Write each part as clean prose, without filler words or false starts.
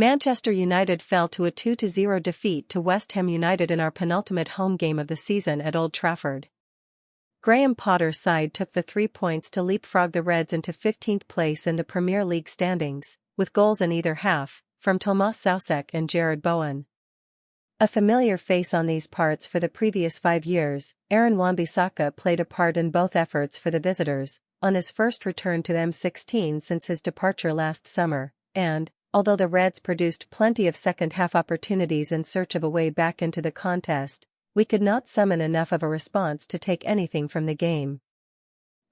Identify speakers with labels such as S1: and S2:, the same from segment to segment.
S1: Manchester United fell to a 2-0 defeat to West Ham United in our penultimate home game of the season at Old Trafford. Graham Potter's side took the 3 points to leapfrog the Reds into 15th place in the Premier League standings, with goals in either half, from Tomas Soucek and Jared Bowen. A familiar face on these parts for the previous 5 years, Aaron Wan-Bissaka played a part in both efforts for the visitors, on his first return to M16 since his departure last summer, and, although the Reds produced plenty of second-half opportunities in search of a way back into the contest, we could not summon enough of a response to take anything from the game.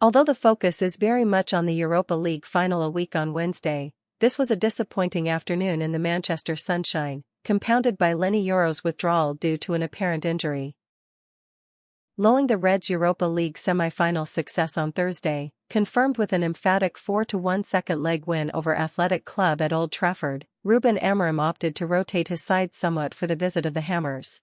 S1: Although the focus is very much on the Europa League final a week on Wednesday, this was a disappointing afternoon in the Manchester sunshine, compounded by Lenny Yoro's withdrawal due to an apparent injury. Lowing the Reds' Europa League semi-final success on Thursday, confirmed with an emphatic 4-1 second-leg win over Athletic Club at Old Trafford, Ruben Amorim opted to rotate his side somewhat for the visit of the Hammers.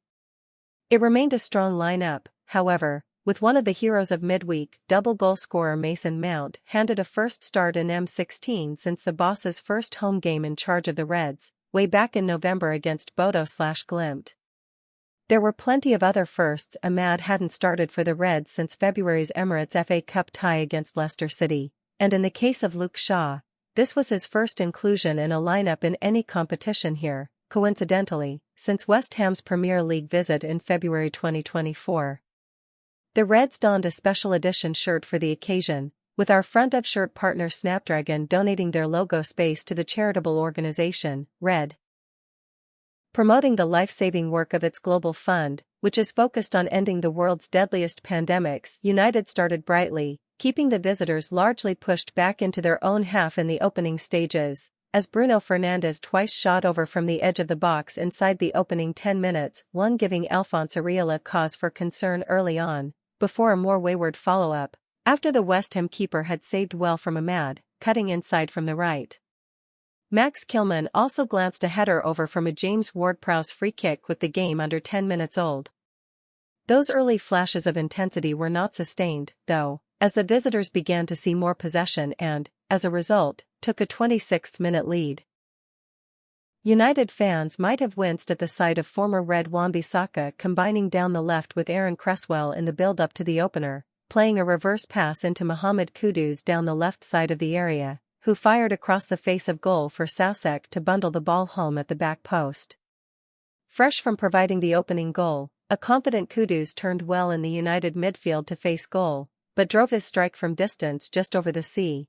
S1: It remained a strong lineup, however, with one of the heroes of midweek, double goal scorer Mason Mount handed a first start in M16 since the boss's first home game in charge of the Reds, way back in November against Bodo/Glimt. There were plenty of other firsts. Ahmad hadn't started for the Reds since February's Emirates FA Cup tie against Leicester City, and in the case of Luke Shaw, this was his first inclusion in a lineup in any competition here, coincidentally, since West Ham's Premier League visit in February 2024. The Reds donned a special edition shirt for the occasion, with our front-of-shirt partner Snapdragon donating their logo space to the charitable organization, Red, promoting the life-saving work of its global fund, which is focused on ending the world's deadliest pandemics. United started brightly, keeping the visitors largely pushed back into their own half in the opening stages, as Bruno Fernandes twice shot over from the edge of the box inside the opening 10 minutes, one giving Alphonse Areola cause for concern early on, before a more wayward follow-up, after the West Ham keeper had saved well from Ahmad, cutting inside from the right. Max Kilman also glanced a header over from a James Ward-Prowse free kick with the game under 10 minutes old. Those early flashes of intensity were not sustained, though, as the visitors began to see more possession and, as a result, took a 26th-minute lead. United fans might have winced at the sight of former Red Wan-Bissaka combining down the left with Aaron Cresswell in the build-up to the opener, playing a reverse pass into Mohamed Kudus down the left side of the area, who fired across the face of goal for Soucek to bundle the ball home at the back post. Fresh from providing the opening goal, a confident Kudus turned well in the United midfield to face goal, but drove his strike from distance just over the sea,